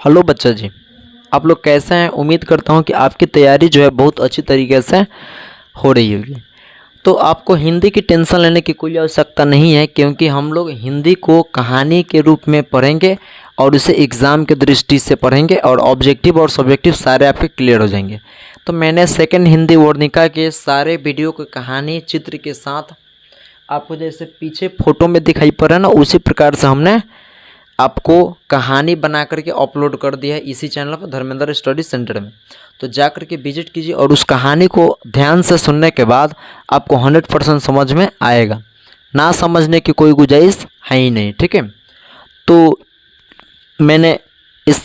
Hello बच्चा जी, आप लोग कैसे हैं। उम्मीद करता हूं कि आपकी तैयारी जो है बहुत अच्छी तरीके से हो रही होगी। तो आपको हिंदी की टेंशन लेने की कोई आवश्यकता नहीं है, क्योंकि हम लोग हिंदी को कहानी के रूप में पढ़ेंगे और उसे एग्ज़ाम की दृष्टि से पढ़ेंगे और ऑब्जेक्टिव और सब्जेक्टिव सारे आपके क्लियर हो जाएंगे। तो मैंने सेकंड हिंदी वर्णिका के सारे वीडियो को कहानी चित्र के साथ आपको जैसे पीछे फोटो में दिखाई पड़ रहा है ना, उसी प्रकार से हमने आपको कहानी बना करके अपलोड कर दिया है इसी चैनल पर धर्मेंद्र स्टडी सेंटर में। तो जा करके विजिट कीजिए और उस कहानी को ध्यान से सुनने के बाद आपको 100% समझ में आएगा। ना समझने की कोई गुंजाइश है ही नहीं, ठीक है। तो मैंने इस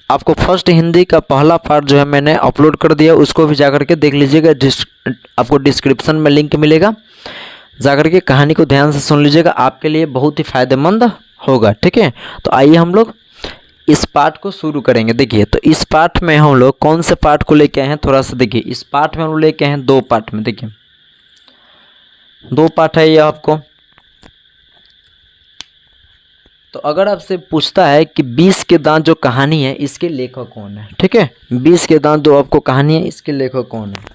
आपको फर्स्ट हिंदी का पहला पार्ट जो है मैंने अपलोड कर दिया, उसको भी जा करके देख लीजिएगा। आपको डिस्क्रिप्शन में लिंक मिलेगा, जा करके कहानी को ध्यान से सुन लीजिएगा, आपके लिए बहुत ही फायदेमंद होगा, ठीक है। तो आइए हम लोग इस पार्ट को शुरू करेंगे। देखिए, तो इस पार्ट में हम लोग कौन से पार्ट को लेके आए हैं, थोड़ा सा देखिए। इस पार्ट में हम लोग लेके आए हैं दो पार्ट में। देखिए, दो पार्ट है ये आपको। तो अगर आपसे पूछता है कि 20 के दांत जो कहानी है इसके लेखक कौन है, ठीक है, 20 के दांत जो आपको कहानी है इसके लेखक कौन है।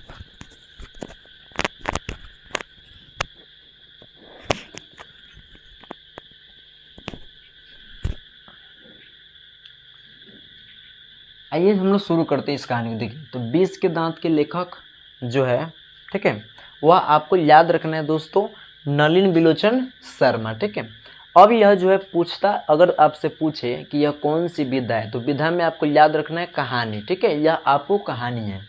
आइए हम लोग शुरू करते हैं इस कहानी को। देखिए, तो 20 के दांत के लेखक जो है, ठीक है, वह आपको याद रखना है दोस्तों, नलिन बिलोचन शर्मा, ठीक है। अब यह जो है पूछता, अगर आपसे पूछे कि यह कौन सी विधा है, तो विधा में आपको याद रखना है कहानी, ठीक है, यह आपको कहानी है।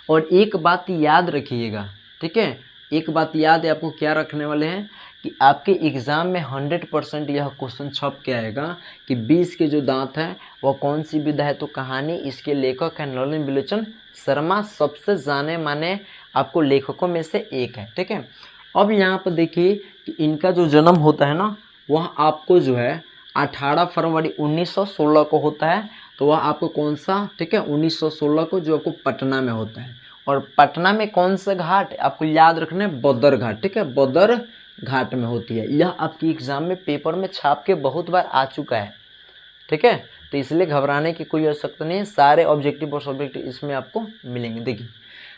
और एक बात याद रखिएगा, ठीक है, एक बात याद है आपको, क्या रखने वाले हैं कि आपके एग्ज़ाम में 100% यह क्वेश्चन छप के आएगा कि 20 के जो दांत हैं वह कौन सी विधा है, तो कहानी, इसके लेखक है नलिन बिलोचन शर्मा, सबसे जाने माने आपको लेखकों में से एक है, ठीक है। अब यहाँ पर देखिए कि इनका जो जन्म होता है ना, वह आपको जो है 18 फरवरी 1916 को होता है। तो वह आपको कौन सा, ठीक है, 1916 को जो आपको पटना में होता है। और पटना में कौन सा घाट आपको याद रखना है, बदर घाट, ठीक है, बदर घाट में होती है। यह आपकी एग्जाम में पेपर में छाप के बहुत बार आ चुका है, ठीक है। तो इसलिए घबराने की कोई आवश्यकता नहीं है, सारे ऑब्जेक्टिव और सब्जेक्टिव इसमें आपको मिलेंगे। देखिए,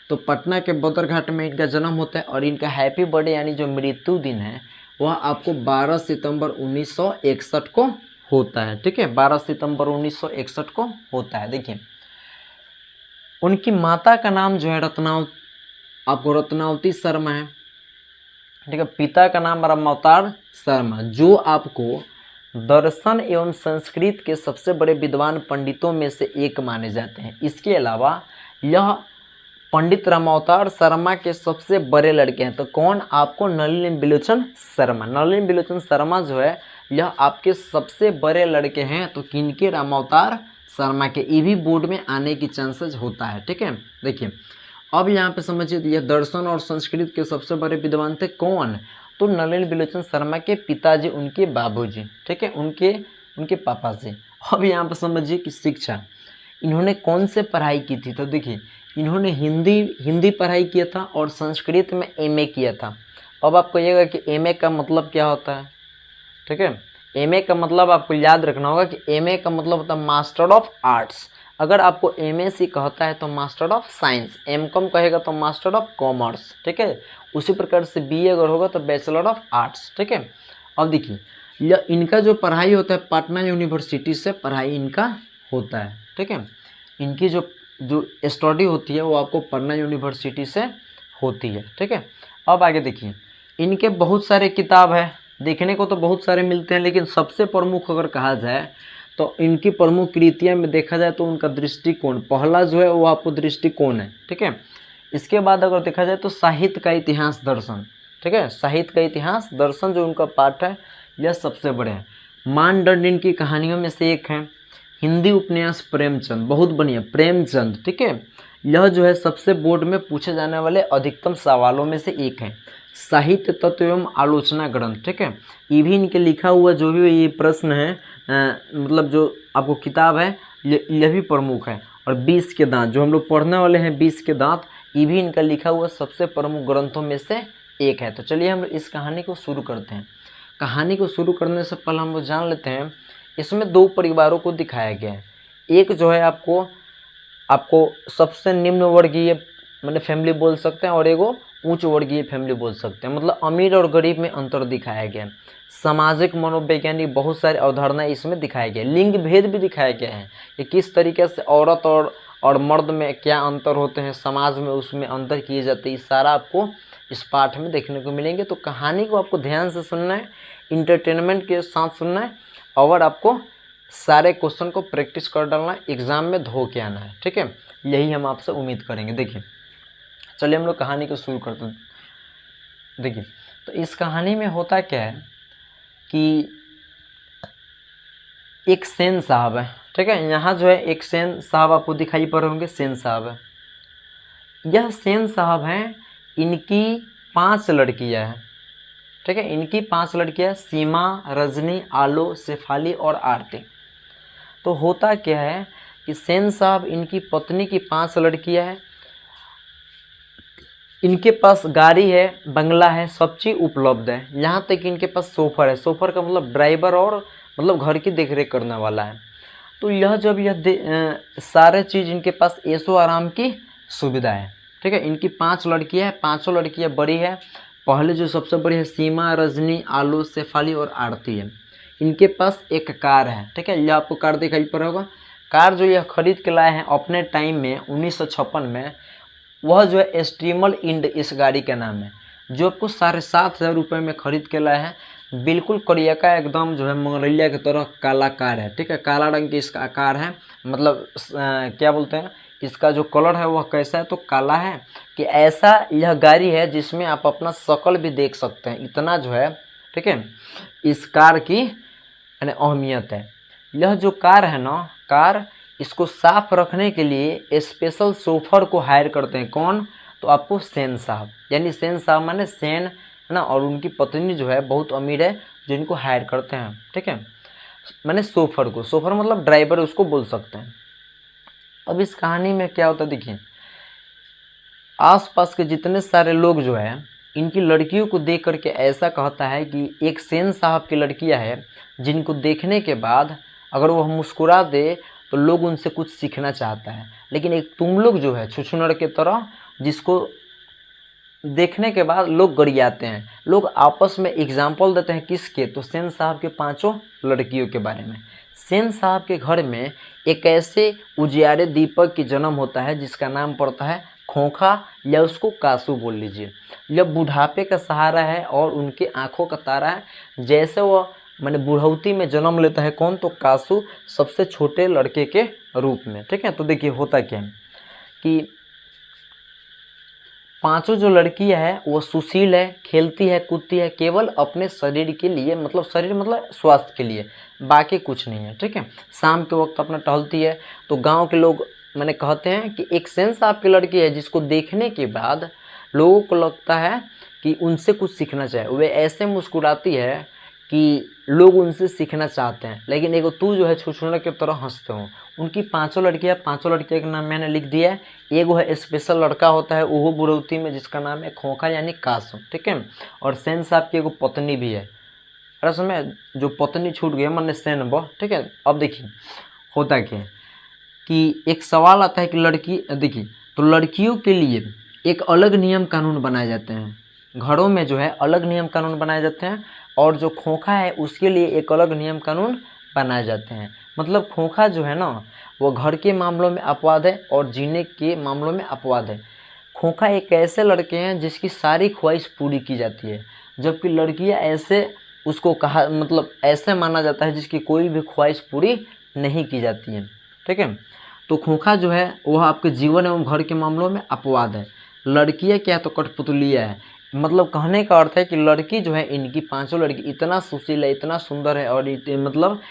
तो पटना के बदर घाट में इनका जन्म होता है और इनका हैप्पी बर्थडे यानी जो मृत्यु दिन है वह आपको 12 सितंबर 1961 को होता है, ठीक है, 12 सितंबर 1961 को होता है। देखिए, उनकी माता का नाम जो है आपको रत्नावती शर्मा है, ठीक है। पिता का नाम रामावतार शर्मा, जो आपको दर्शन एवं संस्कृत के सबसे बड़े विद्वान पंडितों में से एक माने जाते हैं। इसके अलावा यह पंडित रामावतार शर्मा के सबसे बड़े लड़के हैं। तो कौन, आपको नलिन बिलोचन शर्मा। नलिन बिलोचन शर्मा जो है यह आपके सबसे बड़े लड़के हैं। तो किनके, रामावतार शर्मा के। ये भी बोर्ड में आने की चांसेस होता है, ठीक है। देखिए, अब यहाँ पे समझिए, यह दर्शन और संस्कृत के सबसे बड़े विद्वान थे कौन, तो नलिन बिलोचन शर्मा के पिताजी, उनके बाबूजी, ठीक है, उनके पापा से। अब यहाँ पर समझिए कि शिक्षा इन्होंने कौन से पढ़ाई की थी, तो देखिए इन्होंने हिंदी पढ़ाई किया था और संस्कृत में एमए किया था। अब आपको कहिएगा कि एमए का मतलब क्या होता है, ठीक है। एमए का मतलब आपको याद रखना होगा कि एमए का मतलब होता है मास्टर ऑफ आर्ट्स। अगर आपको एमएससी कहता है तो मास्टर ऑफ साइंस, एमकॉम कहेगा तो मास्टर ऑफ कॉमर्स, ठीक है। उसी प्रकार से बीए अगर होगा तो बैचलर ऑफ आर्ट्स, ठीक है। अब देखिए, यह इनका जो पढ़ाई होता है पटना यूनिवर्सिटी से पढ़ाई इनका होता है, ठीक है। इनकी जो स्टडी होती है वो आपको पटना यूनिवर्सिटी से होती है, ठीक है। अब आगे देखिए, इनके बहुत सारे किताब है, देखने को तो बहुत सारे मिलते हैं, लेकिन सबसे प्रमुख अगर कहा जाए तो इनकी प्रमुख कृतियां में देखा जाए तो उनका दृष्टिकोण पहला जो है वो आपको दृष्टिकोण है, ठीक है। इसके बाद अगर देखा जाए तो साहित्य का इतिहास दर्शन, ठीक है, साहित्य का इतिहास दर्शन जो उनका पाठ है यह सबसे बड़े हैं। मानदंड इनकी कहानियों में से एक है। हिंदी उपन्यास प्रेमचंद, बहुत बढ़िया, प्रेमचंद, ठीक है, यह जो है सबसे बोर्ड में पूछे जाने वाले अधिकतम सवालों में से एक है। साहित्य तत्व एवं आलोचना ग्रंथ, ठीक है, ये भी इनके लिखा हुआ जो भी ये प्रश्न है, मतलब जो आपको किताब है यह भी प्रमुख है। और 20 के दांत जो हम लोग पढ़ने वाले हैं, 20 के दांत, ये भी इनका लिखा हुआ सबसे प्रमुख ग्रंथों में से एक है। तो चलिए हम इस कहानी को शुरू करते हैं। कहानी को शुरू करने से पहले हम लोग जान लेते हैं, इसमें दो परिवारों को दिखाया गया है। एक जो है आपको आपको सबसे निम्न वर्गीय मतलब फैमिली बोल सकते हैं और एगो उच्च वर्गीय फैमिली बोल सकते हैं। मतलब अमीर और गरीब में अंतर दिखाया गया है। सामाजिक मनोवैज्ञानिक बहुत सारी अवधारणाएं इसमें दिखाया गया, लिंग भेद भी दिखाया गया है कि किस तरीके से औरत और मर्द में क्या अंतर होते हैं, समाज में उसमें अंतर किए जाते हैं। सारा आपको इस पाठ में देखने को मिलेंगे। तो कहानी को आपको ध्यान से सुनना है, इंटरटेनमेंट के साथ सुनना है और आपको सारे क्वेश्चन को प्रैक्टिस कर डालना है, एग्जाम में धो के आना है। ठीक है, यही हम आपसे उम्मीद करेंगे। देखिए चलिए हम लोग कहानी को शुरू करते हैं। देखिए तो इस कहानी में होता क्या है कि एक सेन साहब है। ठीक है, यहाँ जो है एक सेन साहब आपको दिखाई पड़ रहे होंगे, सेन साहब है। यह सेन साहब हैं, इनकी 5 लड़कियां हैं। ठीक है, इनकी 5 लड़कियां, सीमा, रजनी, आलो, शेफाली और आरती। तो होता क्या है कि सेन साहब इनकी पत्नी की 5 लड़कियां हैं, इनके पास गाड़ी है, बंगला है, सब चीज़ उपलब्ध है। यहाँ तक कि इनके पास सोफर है। सोफर का मतलब ड्राइवर और मतलब घर की देखरेख करने वाला है। तो यह जब सारे चीज़ इनके पास ऐशो आराम की सुविधा है। ठीक है, इनकी 5 लड़कियाँ हैं, 5 लड़कियाँ बड़ी है। पहले जो सबसे बड़ी है सीमा, रजनी, आलू, शेफाली और आरती है। इनके पास एक कार है। ठीक है, यह आपको कार दिखाई पड़ रहा होगा। कार जो यह खरीद के लाए हैं अपने टाइम में 1956 में, वह जो है स्टीमल इंड इस गाड़ी का नाम है, जो आपको 7,500 रुपये में खरीद के लाए हैं। बिल्कुल करियका एकदम जो है मंगरैलिया की तरह काला कार है। ठीक है, काला रंग की इसका कार है। मतलब क्या बोलते हैं, इसका जो कलर है वह कैसा है, तो काला है। कि ऐसा यह गाड़ी है जिसमें आप अपना शक्ल भी देख सकते हैं, इतना जो है ठीक है इस कार की यानी अहमियत है। यह जो कार है ना, कार इसको साफ रखने के लिए स्पेशल सोफर को हायर करते हैं। कौन, तो आपको सेन साहब, यानी सेन साहब माने सेन है ना, और उनकी पत्नी जो है बहुत अमीर है जो इनको हायर करते हैं। ठीक है, मैंने सोफर को, सोफर मतलब ड्राइवर उसको बोल सकते हैं। अब इस कहानी में क्या होता है, देखिए आसपास के जितने सारे लोग जो है इनकी लड़कियों को देख करके ऐसा कहता है कि एक सेन साहब की लड़कियां हैं जिनको देखने के बाद अगर वह मुस्कुरा दे तो लोग उनसे कुछ सीखना चाहता है। लेकिन एक तुम लोग जो है छुछुनर के तरह, जिसको देखने के बाद लोग गरियाते हैं। लोग आपस में एग्जाम्पल देते हैं किसके, तो सेन साहब के 5 लड़कियों के बारे में। सेन साहब के घर में एक ऐसे उजियारे दीपक की जन्म होता है जिसका नाम पड़ता है खोखा, या उसको कासू बोल लीजिए। यह बुढ़ापे का सहारा है और उनके आंखों का तारा है। जैसे वह मैंने बुढ़ौती में जन्म लेता है कौन, तो कासू, सबसे छोटे लड़के के रूप में। ठीक है, तो देखिए होता क्या है कि 5 जो लड़कियां है वो सुशील है, खेलती है, कूदती है, केवल अपने शरीर के लिए, मतलब शरीर मतलब स्वास्थ्य के लिए, बाकी कुछ नहीं है। ठीक है, शाम के वक्त अपना टहलती है। तो गांव के लोग मैंने कहते हैं कि एक सेन साहब की लड़की है जिसको देखने के बाद लोगों को लगता है कि उनसे कुछ सीखना चाहिए। वे ऐसे मुस्कुराती है कि लोग उनसे सीखना चाहते हैं। लेकिन एगो तू जो है छुछुनर की तरह हंसते हो। उनकी 5 लड़कियां, 5 लड़कियों का नाम मैंने लिख दिया है। एगो है स्पेशल लड़का होता है वो बुढ़ौती में, जिसका नाम है खोखा यानी कासू। ठीक है, और सेन साहब की एगो पत्नी भी है। अरे समय जो पत्नी छूट गई मैंने सेन बो। ठीक है, अब देखिए होता क्या है कि एक सवाल आता है कि लड़की, देखिए तो लड़कियों के लिए एक अलग नियम कानून बनाए जाते हैं। घरों में जो है अलग नियम कानून बनाए जाते हैं, और जो खोखा है उसके लिए एक अलग नियम कानून बनाए जाते हैं। मतलब खोखा जो है ना वो घर के मामलों में अपवाद है और जीने के मामलों में अपवाद है। खोखा एक ऐसे लड़के हैं जिसकी सारी ख्वाहिश पूरी की जाती है, जबकि लड़कियां ऐसे उसको कहा मतलब ऐसे माना जाता है जिसकी कोई भी ख्वाहिश पूरी नहीं की जाती है। ठीक है, तो खोखा जो है वह आपके जीवन एवं घर के मामलों में अपवाद है। लड़कियां क्या तो कठपुतलियाँ है। मतलब कहने का अर्थ है कि लड़की जो है, इनकी 5 लड़की इतना सुशील है, इतना सुंदर है, और मतलब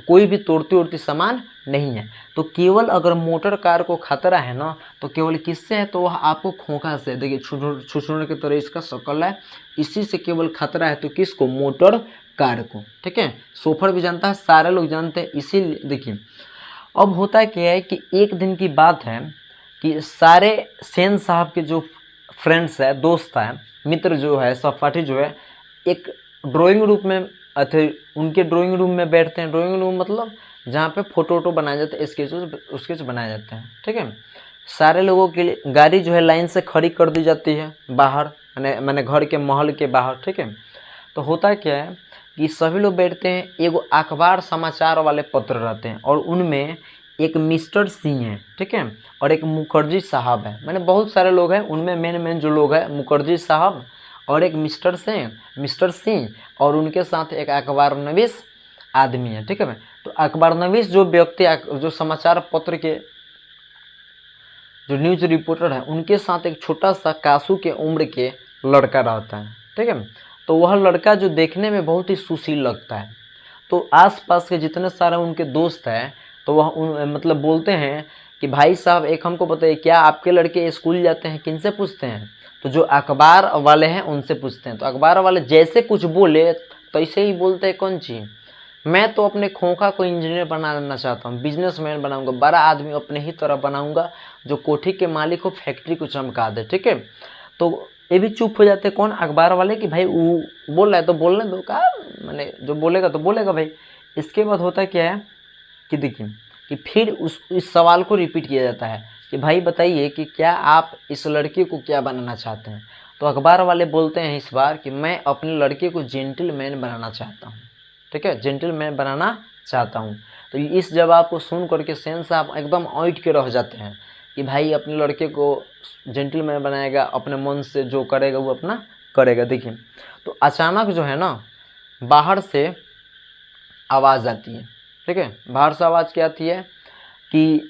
कोई भी तोड़ती उड़ती सामान नहीं है। तो केवल अगर मोटर कार को खतरा है ना, तो केवल किससे है, तो वह आपको खोखा से। देखिए छुछुनर की तरह इसका शक्ल है, इसी से केवल खतरा है। तो किसको, मोटर कार को। ठीक है, सोफर भी जानता है, सारे लोग जानते हैं। इसीलिए देखिए अब होता क्या है कि एक दिन की बात है कि सारे सेन साहब के जो फ्रेंड्स है, दोस्त है, मित्र जो है, सहपाठी जो है, एक ड्राइंग रूम में उनके ड्राइंग रूम में बैठते हैं। ड्राइंग रूम मतलब जहाँ पे फोटो वोटो बनाए जाते हैं, स्केच बनाए जाते हैं, ठीक है। सारे लोगों के लिए गाड़ी जो है लाइन से खड़ी कर दी जाती है बाहर, मैंने घर के महल के बाहर, ठीक है। तो होता क्या है कि सभी लोग बैठते हैं, एगो अखबार समाचार वाले पत्र रहते हैं और उनमें एक मिस्टर सिंह है, ठीक है, और एक मुखर्जी साहब है। मैंने बहुत सारे लोग हैं, उनमें मेन जो लोग हैं मुखर्जी साहब और एक मिस्टर सिंह और उनके साथ एक अखबार नवीस आदमी है, ठीक है। तो अखबार नवीस जो व्यक्ति, जो समाचार पत्र के जो न्यूज़ रिपोर्टर है, उनके साथ एक छोटा सा कासू के उम्र के लड़का रहता है, ठीक है। तो वह लड़का जो देखने में बहुत ही सुशील लगता है। तो आसपास के जितने सारे उनके दोस्त हैं तो वह मतलब बोलते हैं कि भाई साहब एक हमको बताइए, क्या आपके लड़के स्कूल जाते हैं? किनसे पूछते हैं? तो जो अखबार वाले हैं उनसे पूछते हैं। तो अखबार वाले जैसे कुछ बोले तो ऐसे ही बोलते हैं, कौन चीज़, मैं तो अपने खोखा को इंजीनियर बनाना चाहता हूँ, बिजनेसमैन बनाऊंगा, बड़ा आदमी अपने ही तरह बनाऊंगा जो कोठी के मालिक को फैक्ट्री को चमका दे, ठीक है। तो ये भी चुप हो जाते कौन, अखबार वाले, कि भाई वो बोल रहा है तो बोलने दो, कहा मैंने जो बोलेगा तो बोलेगा भाई। इसके बाद होता क्या है कि देखिए कि फिर इस सवाल को रिपीट किया जाता है कि भाई बताइए कि क्या आप इस लड़के को क्या बनाना चाहते हैं? तो अखबार वाले बोलते हैं इस बार कि मैं अपने लड़के को जेंटलमैन बनाना चाहता हूँ, ठीक है, जेंटलमैन बनाना चाहता हूँ। तो इस जवाब को सुन करके सेन साहब एकदम ऐंठ के रह जाते हैं कि भाई अपने लड़के को जेंटलमैन बनाएगा, अपने मन से जो करेगा वो अपना करेगा। देखिए तो अचानक जो है ना बाहर से आवाज़ आती है, ठीक है। बाहर से आवाज़ क्या आती है कि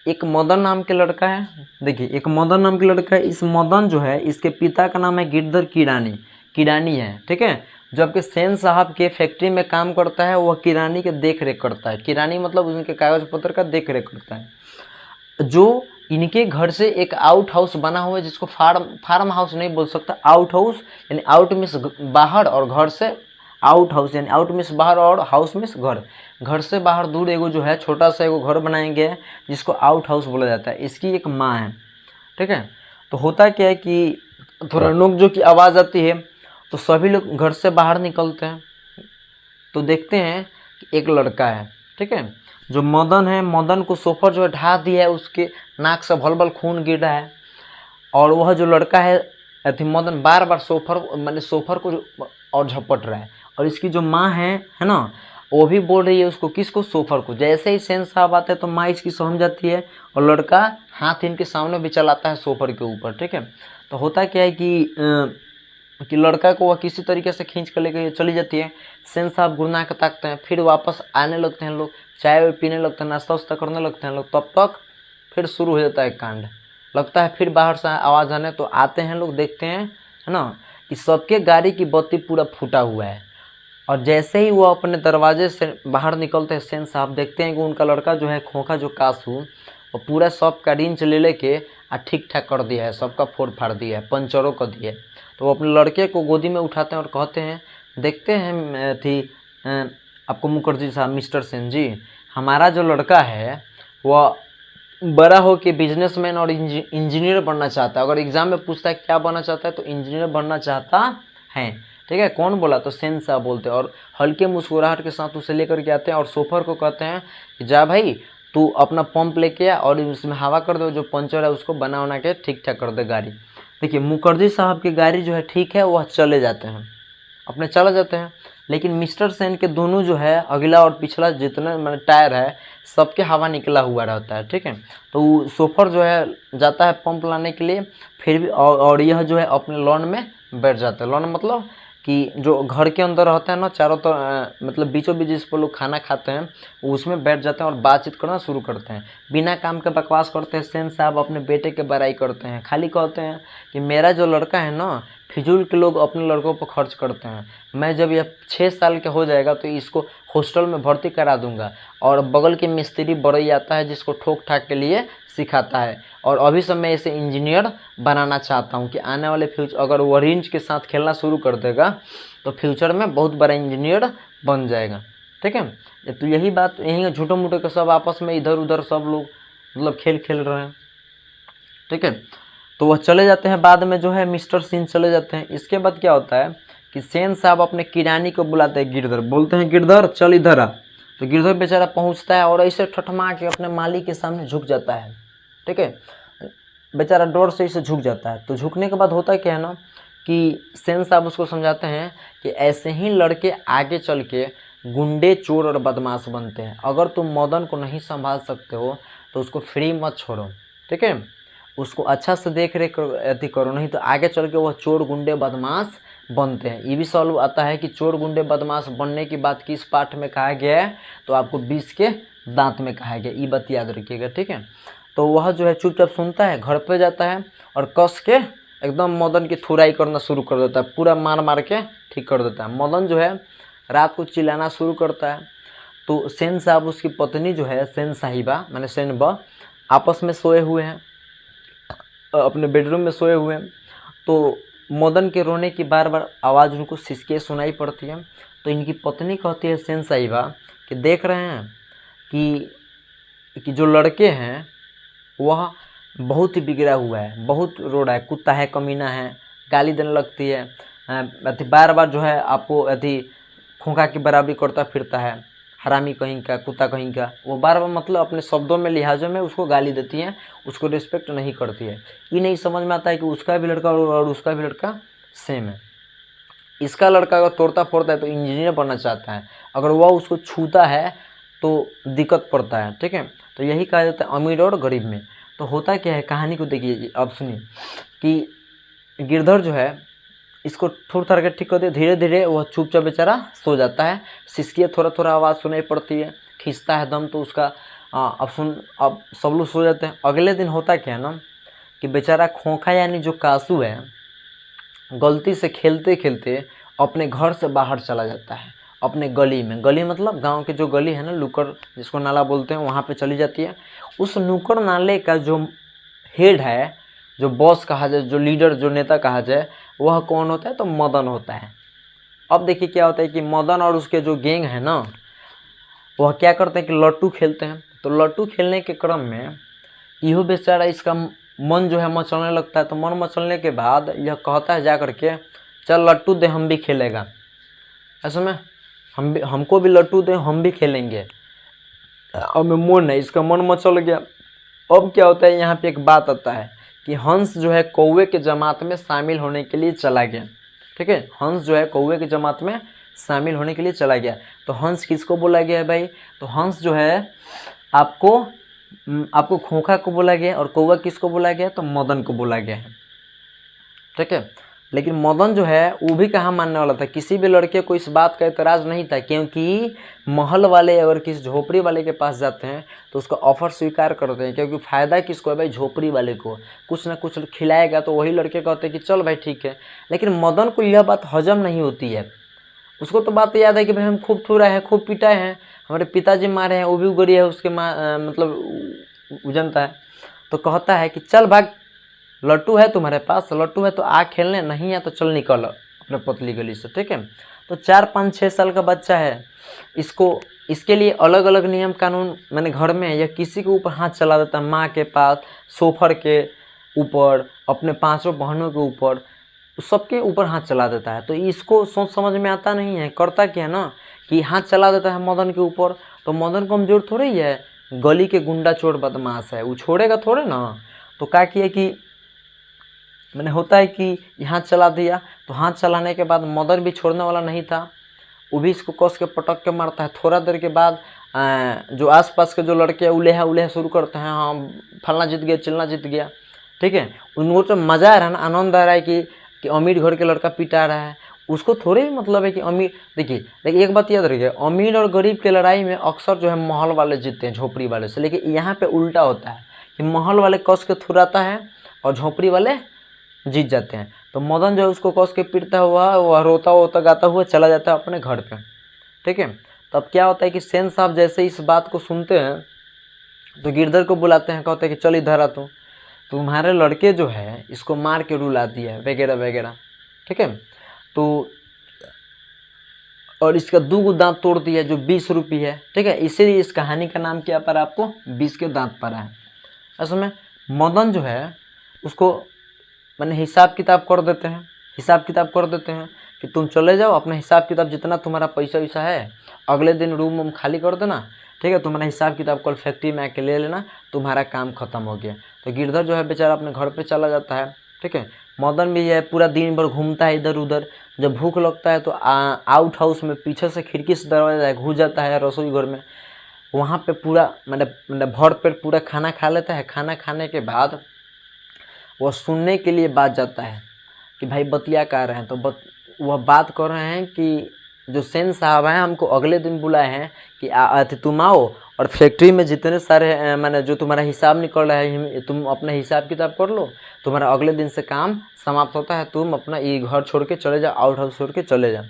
एक मदन नाम के लड़का है। देखिए एक मदन नाम के लड़का है। इस मदन जो है इसके पिता का नाम है गिरधर किरानी है, ठीक है। जो आपके सेन साहब के फैक्ट्री में काम करता है वह किरानी के देख रेख करता है। किरानी मतलब उनके कागज पत्र का देख रेख करता है। जो इनके घर से एक आउट हाउस बना हुआ है जिसको फार्म हाउस नहीं बोल सकता, आउट हाउस यानी आउट मीन्स बाहर और घर से आउट हाउस यानी आउट मीन्स बाहर और हाउस मीन्स घर। घर से बाहर दूर एगो जो है छोटा सा एगो घर बनाएंगे जिसको आउट हाउस बोला जाता है। इसकी एक माँ है, ठीक है। तो होता क्या है कि थोड़ा नोक जो की आवाज़ आती है तो सभी लोग घर से बाहर निकलते हैं। तो देखते हैं कि एक लड़का है, ठीक है, जो मदन है, मदन को सोफर जो है ढा दिया है, उसके नाक से भल भल खून गिर रहा है। और वह जो लड़का है अथी मदन बार बार सोफर को और झपट रहा है। और इसकी जो माँ है ना, वो भी बोल रही है उसको, किसको, सोफर को। जैसे ही सेन साहब आते हैं तो माँ इसकी समझ जाती है और लड़का हाथ इनके सामने भी चलाता है सोफर के ऊपर, ठीक है। तो होता क्या है कि लड़का को वह किसी तरीके से खींच कर लेकर चली जाती है। सेन साहब गुरना के ताकते हैं, फिर वापस आने लगते हैं लोग, चाय पीने लगते हैं, नाश्ता वास्ता करने लगते हैं लोग। तब तक फिर शुरू हो जाता है कांड। लगता है फिर बाहर से आवाज़ आने, तो आते हैं लोग, देखते हैं है ना कि सबके गाड़ी की बत्ती पूरा फूटा हुआ है। और जैसे ही वो अपने दरवाजे से बाहर निकलते हैं सेन साहब देखते हैं कि उनका लड़का जो है खोखा जो कासू वो पूरा सब का रिंच ले लेके ठीक ठाक कर दिया है, सबका फोड़ फाड़ दिया है, पंचरों कर दिया है। तो वो अपने लड़के को गोदी में उठाते हैं और कहते हैं, देखते हैं थी आपको मुखर्जी साहब, मिस्टर सेन जी, हमारा जो लड़का है वह बड़ा हो के बिजनेसमैन और इंजीनियर बनना चाहता है। अगर एग्जाम में पूछता है क्या बनना चाहता है तो इंजीनियर बनना चाहता है, ठीक है। कौन बोला? तो सेन साहब बोलते हैं और हल्के मुस्कुराहट के साथ उसे लेकर के आते हैं और सोफर को कहते हैं कि जा भाई तू अपना पंप लेके आ और उसमें हवा कर दो, जो पंचर है उसको बना के ठीक ठाक कर दे गाड़ी। देखिए मुखर्जी साहब की गाड़ी जो है ठीक है, वह चले जाते हैं, अपने चले जाते हैं। लेकिन मिस्टर सेन के दोनों जो है अगला और पिछला जितना मतलब टायर है सबके हवा निकला हुआ रहता है, ठीक है। तो सोफर जो है जाता है पंप लाने के लिए, फिर भी और यह जो है अपने लॉन में बैठ जाता है। लॉन मतलब कि जो घर के अंदर रहता है ना चारों मतलब बीचों बीच जिस पर लोग खाना खाते हैं उसमें बैठ जाते हैं और बातचीत करना शुरू करते हैं। बिना काम के बकवास करते हैं। सेन साहब अपने बेटे के बड़ाई करते हैं, खाली कहते हैं कि मेरा जो लड़का है ना, फिजूल के लोग अपने लड़कों पर खर्च करते हैं, मैं जब यह 6 साल का हो जाएगा तो इसको हॉस्टल में भर्ती करा दूंगा। और बगल के मिस्त्री बड़ई आता है जिसको ठोक ठाक के लिए सिखाता है। और अभी से मैं इसे इंजीनियर बनाना चाहता हूँ कि आने वाले फ्यूचर अगर वो रेंज के साथ खेलना शुरू कर देगा तो फ्यूचर में बहुत बड़ा इंजीनियर बन जाएगा, ठीक है। तो यही बात, यही झूठे मूठे के सब आपस में इधर उधर सब लोग मतलब खेल रहे हैं, ठीक है। तो वह चले जाते हैं, बाद में जो है मिस्टर सिंह चले जाते हैं। इसके बाद क्या होता है कि सेन साहब अपने किरानी को बुलाते हैं गिरधर, बोलते हैं गिरधर चल इधर आ। तो गिरधर बेचारा पहुंचता है और ऐसे ठठमा के अपने मालिक के सामने झुक जाता है। ठीक है, बेचारा डर से इसे झुक जाता है। तो झुकने के बाद होता क्या है ना कि सेन साहब उसको समझाते हैं कि ऐसे ही लड़के आगे चल के गुंडे, चोर और बदमाश बनते हैं। अगर तुम मदन को नहीं संभाल सकते हो तो उसको फ्री मत छोड़ो। ठीक है, उसको अच्छा से देख रेख अति करो, नहीं तो आगे चल के वह चोर, गुंडे, बदमाश बनते हैं। ये भी सवाल आता है कि चोर, गुंडे, बदमाश बनने की बात किस पाठ में कहा गया है, तो आपको 20 के दांत में कहा गया। ये बात याद रखिएगा। ठीक है, तो वह जो है चुपचाप सुनता है, घर पे जाता है और कस के एकदम मदन की थुराई करना शुरू कर देता है, पूरा मार मार के ठीक कर देता है। मदन जो है रात को चिल्लाना शुरू करता है। तो सेन साहब, उसकी पत्नी जो है सेन साहिबा माने सेन बा, आपस में सोए हुए हैं, अपने बेडरूम में सोए हुए हैं। तो मदन के रोने की बार बार आवाज़ उनको सिसके सुनाई पड़ती है। तो इनकी पत्नी कहती है सेन साहिबा कि देख रहे हैं कि जो लड़के हैं वह बहुत ही बिगड़ा हुआ है, बहुत रो रहा है, कुत्ता है, कमीना है, गाली देने लगती है, बार बार जो है आपको खोखा की बराबरी करता फिरता है, हरामी कहीं का, कुत्ता कहीं का। वो बार बार मतलब अपने शब्दों में, लिहाजों में उसको गाली देती हैं, उसको रिस्पेक्ट नहीं करती है। ये नहीं समझ में आता है कि उसका भी लड़का और उसका भी लड़का सेम है। इसका लड़का अगर तोड़ता फोड़ता है तो इंजीनियर बनना चाहता है, अगर वह उसको छूता है तो दिक्कत पड़ता है। ठीक है, तो यही कहा जाता है अमीर और गरीब में। तो होता क्या है, कहानी को देखिए, अब सुनिए कि गिरधर जो है इसको ठुर थर के ठीक करते, धीरे धीरे वह चुपचाप बेचारा सो जाता है। सिसकियाँ थोड़ा थोड़ा आवाज़ सुनाई पड़ती है, खींचता है दम, तो उसका अब सब लोग सो जाते हैं। अगले दिन होता क्या है ना कि बेचारा खोखा यानी जो कासू है, गलती से खेलते खेलते अपने घर से बाहर चला जाता है, अपने गली में। गली मतलब गांव के जो गली है ना, नुक्कड़ जिसको नाला बोलते हैं, वहाँ पे चली जाती है। उस नुक्कड़ नाले का जो हेड है, जो बॉस कहा जाए, जो लीडर, जो नेता कहा जाए, वह कौन होता है, तो मदन होता है। अब देखिए क्या होता है कि मदन और उसके जो गैंग है ना, वह क्या करते हैं कि लट्टू खेलते हैं। तो लट्टू खेलने के क्रम में इहो बेचारा, इसका मन जो है मचलने लगता है। तो मन मचलने के बाद यह कहता है जा करके, चल लट्टू दे, हम भी खेलेगा। ऐसे में हमको भी लट्टू दे, हम भी खेलेंगे। अब मन है, इसका मन मचल गया। अब क्या होता है, यहाँ पे एक बात आता है कि हंस जो है कौवे के जमात में शामिल होने के लिए चला गया। ठीक है, हंस जो है कौवे के जमात में शामिल होने के लिए चला गया। तो हंस किसको बोला गया है भाई, तो हंस जो है आपको खोखा को बोला गया, और कौवा किसको बोला गया, तो मदन को बोला गया है। ठीक है, लेकिन मदन जो है वो भी कहाँ मानने वाला था, किसी भी लड़के को इस बात का एतराज़ नहीं था, क्योंकि महल वाले अगर किसी झोपड़ी वाले के पास जाते हैं तो उसका ऑफर स्वीकार करते हैं, क्योंकि फ़ायदा किसको है भाई, झोपड़ी वाले को। कुछ ना कुछ खिलाएगा तो वही लड़के कहते हैं कि चल भाई ठीक है। लेकिन मदन को यह बात हजम नहीं होती है। उसको तो बात याद है कि भाई हम खूब थुरा है, खूब पिटाए हैं, हमारे पिताजी मारे हैं, वो भी उगरी है उसके मतलब उजनता है। तो कहता है कि चल भाग, लट्टू है तुम्हारे पास, लट्टू है तो आ खेलने, नहीं है तो चल निकल अपने पतली गली से। ठीक है, तो 4, 5, 6 साल का बच्चा है, इसके लिए अलग अलग नियम कानून मैंने घर में, या किसी के ऊपर हाथ चला देता है, माँ के पास, सोफर के ऊपर, अपने 5 बहनों के ऊपर, सबके ऊपर हाथ चला देता है। तो इसको सोच समझ में आता नहीं है, करता क्या है ना कि हाथ चला देता है मदन के ऊपर। तो मदन कमजोर थोड़ी ही है, गली के गुंडा चोर बदमाश है, वो छोड़ेगा थोड़े ना। तो क्या किया कि मैंने होता है कि हाथ चला दिया। तो हाथ चलाने के बाद मदन भी छोड़ने वाला नहीं था, वो भी इसको कस के पटक के मारता है। थोड़ा देर के बाद जो आसपास के जो लड़के हैं उलेहा शुरू करते हैं, हाँ फलना जीत गया, चिलना जीत गया। ठीक है, उनको तो मज़ा आ रहा है ना, आनंद आ रहा है कि अमीर घर के लड़का पिटा रहा है। उसको थोड़े ही मतलब है कि अमीर, देखिए एक बात याद रखिए, अमीर और गरीब के लड़ाई में अक्सर जो है महल वाले जीतते हैं झोपड़ी वाले से। लेकिन यहाँ पे उल्टा होता है कि महल वाले कस के थुराता है और झोपड़ी वाले जीत जाते हैं। तो मदन जो है उसको कस के पीटता हुआ, वह रोता होता गाता हुआ चला जाता है अपने घर पे। ठीक है, तब क्या होता है कि सेन साहब जैसे इस बात को सुनते हैं तो गिरधर को बुलाते हैं, कहते हैं कि चल इधर आ, तू तुम्हारे लड़के जो है इसको मार के रुला दिया है वगैरह वगैरह। ठीक है, तो और इसका 2 दांत तोड़ दिया जो 20 रुपये है। ठीक है, इसीलिए इस कहानी का नाम क्या पड़ा आपको, 20 के दांत पड़ा है। असल में मदन जो है उसको मैंने हिसाब किताब कर देते हैं कि तुम चले जाओ, अपना हिसाब किताब जितना तुम्हारा पैसा वैसा है अगले दिन रूम वूम खाली कर देना, ठीक है, तुम्हारा हिसाब किताब कल फैक्ट्री में आके ले लेना, तुम्हारा काम खत्म हो गया। तो गिरधर जो है बेचारा अपने घर पे चला जाता है, ठीक है। मदन भी है पूरा दिन भर घूमता है इधर उधर, जब भूख लगता है तो आउट हाउस में पीछे से खिड़की से दरवाजा घुस जाता है रसोई घर में, वहाँ पे पूरा मतलब भर पेट पूरा खाना खा लेता है। खाना खाने के बाद वह सुनने के लिए बात जाता है कि भाई बतिया कह रहे हैं, तो वह बात कर रहे हैं कि जो सेन साहब हैं हमको अगले दिन बुलाए हैं कि तुम आओ और फैक्ट्री में जितने सारे मैंने जो तुम्हारा हिसाब निकल रहा है तुम अपना हिसाब किताब कर लो, तुम्हारा अगले दिन से काम समाप्त होता है, तुम अपना ये घर छोड़ के चले जाओ, आउट हाउस छोड़ के चले जाओ।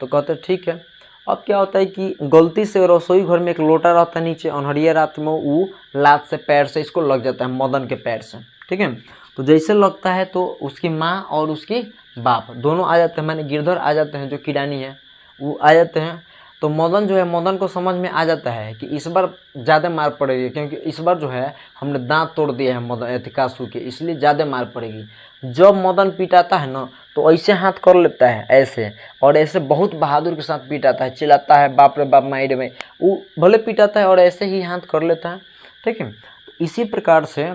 तो कहते ठीक है। अब क्या होता है कि गलती से रसोई घर में एक लोटा रहता है नीचे, अनहरिया रात में वो लात से पैर से इसको लग जाता है, मदन के पैर से, ठीक है। तो जैसे लगता है तो उसकी माँ और उसकी बाप दोनों आ जाते हैं, मैंने गिरधर आ जाते हैं जो किरानी है वो आ जाते हैं। तो मदन जो है, मदन को समझ में आ जाता है कि इस बार ज़्यादा मार पड़ेगी, क्योंकि इस बार जो है हमने दांत तोड़ दिया है मदन कासू के, इसलिए ज़्यादा मार पड़ेगी। जब मदन पिटाता है ना तो ऐसे हाथ कर लेता है ऐसे, और ऐसे बहुत बहादुर के साथ पिटाता है, चिल्लाता है बाप रे बाप माइड में, वो भले पिटाता है और ऐसे ही हाथ कर लेता है, ठीक है। इसी प्रकार से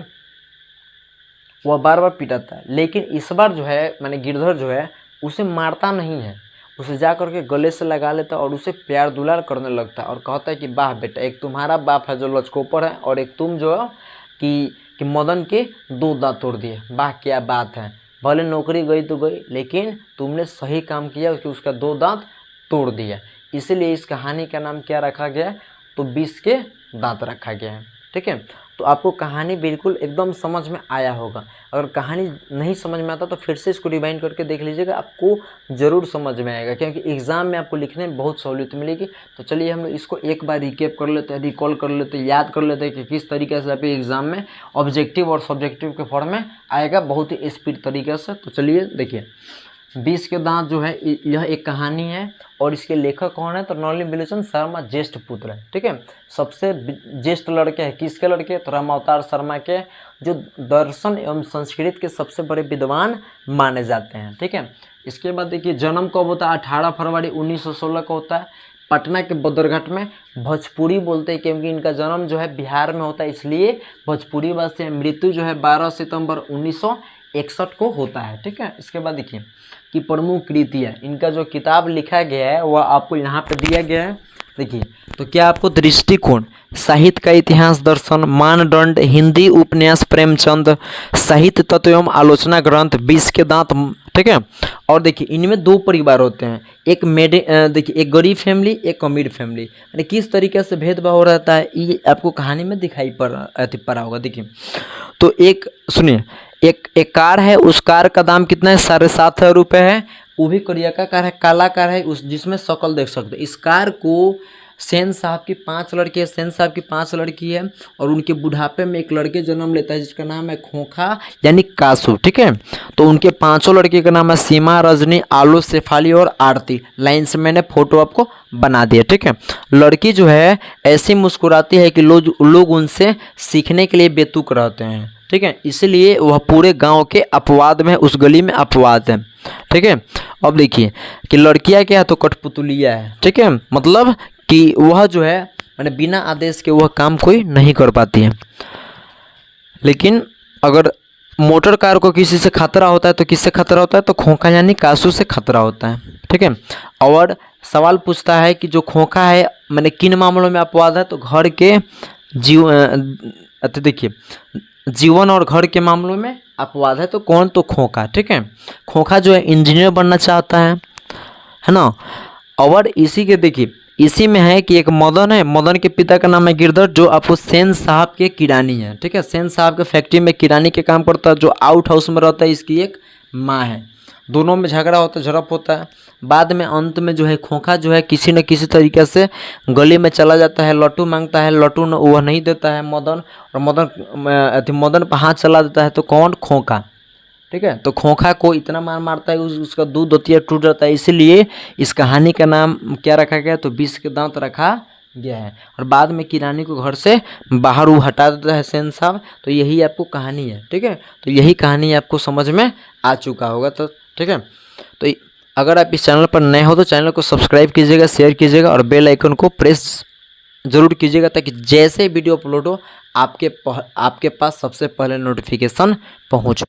वह बार बार पिटाता है, लेकिन इस बार जो है मैंने गिरधर जो है उसे मारता नहीं है, उसे जा करके गले से लगा लेता है और उसे प्यार दुलार करने लगता है और कहता है कि वाह बेटा, एक तुम्हारा बाप है जो लचकोपर है और एक तुम जो है कि मदन के 2 दांत तोड़ दिए, वाह क्या बात है, भले नौकरी गई तो गई लेकिन तुमने सही काम किया कि उसका 2 दांत तोड़ दिया। इसीलिए इस कहानी का नाम क्या रखा गया है, तो 20 के दांत रखा गया है, ठीक है। तो आपको कहानी बिल्कुल एकदम समझ में आया होगा। अगर कहानी नहीं समझ में आता तो फिर से इसको रिवाइंड करके देख लीजिएगा, आपको ज़रूर समझ में आएगा, क्योंकि एग्ज़ाम में आपको लिखने में बहुत सहूलियत मिलेगी। तो चलिए हम लोग इसको एक बार रिकेप कर लेते हैं, रिकॉल कर लेते हैं, याद कर लेते हैं कि किस तरीके से आपके एग्ज़ाम में ऑब्जेक्टिव और सब्जेक्टिव के फॉर्म में आएगा बहुत ही स्पीड तरीके से। तो चलिए देखिए, 20 के दांत जो है यह एक कहानी है और इसके लेखक कौन है, तो नलिनी बिलोचन शर्मा ज्येष्ठ पुत्र है, ठीक है। सबसे ज्येष्ठ लड़के हैं, किसके लड़के, तो रामावतार शर्मा के, जो दर्शन एवं संस्कृत के सबसे बड़े विद्वान माने जाते हैं, ठीक है। इसके बाद देखिए जन्म कब होता है, 18 फरवरी 1916 को होता है, पटना के बदरघाट में। भोजपुरी बोलते हैं क्योंकि इनका जन्म जो है बिहार में होता है, इसलिए भोजपुरी भाषा। मृत्यु जो है 12 सितंबर 1961 को होता है, ठीक है। इसके बाद देखिए कि प्रमुख कृतियाँ, इनका जो किताब लिखा गया है वह आपको यहाँ पे दिया गया है, देखिए। तो क्या आपको दृष्टिकोण, साहित्य का इतिहास, दर्शन, मानदंड, हिंदी उपन्यास प्रेमचंद, साहित्य तत्व एवं आलोचना ग्रंथ, 20 के दांत, ठीक है। और देखिए इनमें 2 परिवार होते हैं, एक देखिए एक गरीब फैमिली, एक अमीर फैमिली, यानी किस तरीके से भेदभाव रहता है ये आपको कहानी में दिखाई पड़ा होगा। देखिए तो एक सुनिए, एक कार है, उस कार का दाम कितना है, 7,500 रुपये है। वो भी करिया का कार है, काला कार है, उस जिसमें शकल देख सकते हैं। इस कार को सेन साहब की 5 लड़के हैं, सेन साहब की 5 लड़की है और उनके बुढ़ापे में एक लड़के जन्म लेता है जिसका नाम है खोखा यानी कासू, ठीक है। तो उनके 5 लड़के का नाम है सीमा, रजनी, आलो, शेफाली और आरती। लाइन से मैंने फोटो आपको बना दिया, ठीक है। लड़की जो है ऐसी मुस्कुराती है कि लोग उनसे सीखने के लिए बेतुक रहते हैं, ठीक है। इसलिए वह पूरे गांव के अपवाद में, उस गली में अपवाद है, ठीक है। अब देखिए कि लड़कियां क्या है, तो कठपुतलिया है, ठीक है। मतलब कि वह जो है मैंने बिना आदेश के वह काम कोई नहीं कर पाती है। लेकिन अगर मोटर कार को किसी से खतरा होता है तो किससे खतरा होता है, तो खोखा यानी कासू से खतरा होता है, ठीक है। और सवाल पूछता है कि जो खोखा है मैंने किन मामलों में अपवाद है, तो घर के देखिए जीवन और घर के मामलों में अपवाद है। तो कौन, तो खोखा, ठीक है। खोखा जो है इंजीनियर बनना चाहता है ना। और इसी के देखिए इसी में है कि एक मदन है, मदन के पिता का नाम है गिरधर, जो आपको सेन साहब के किरानी है, ठीक है। सेन साहब के फैक्ट्री में किरानी के काम करता है। जो आउट हाउस में रहता है इसकी एक माँ है, दोनों में झगड़ा होता है, झड़प होता है। बाद में अंत में जो है खोखा जो है किसी न किसी तरीके से गली में चला जाता है, लट्टू मांगता है, लट्टू वह नहीं देता है मदन, और मदन पर हाथ चला देता है। तो कौन, खोखा, ठीक है। तो खोखा को इतना मारता है उसका दूध दतिया टूट जाता है। इसीलिए इस कहानी का नाम क्या रखा गया, तो 20 के दांत रखा गया है। और बाद में किरानी को घर से बाहर वो हटा देता है सेन साहब। तो यही आपको कहानी है, ठीक है। तो यही कहानी आपको समझ में आ चुका होगा, तो ठीक है। तो अगर आप इस चैनल पर नए हो तो चैनल को सब्सक्राइब कीजिएगा, शेयर कीजिएगा और बेल आइकन को प्रेस जरूर कीजिएगा, ताकि जैसे वीडियो अपलोड हो आपके पास सबसे पहले नोटिफिकेशन पहुंच।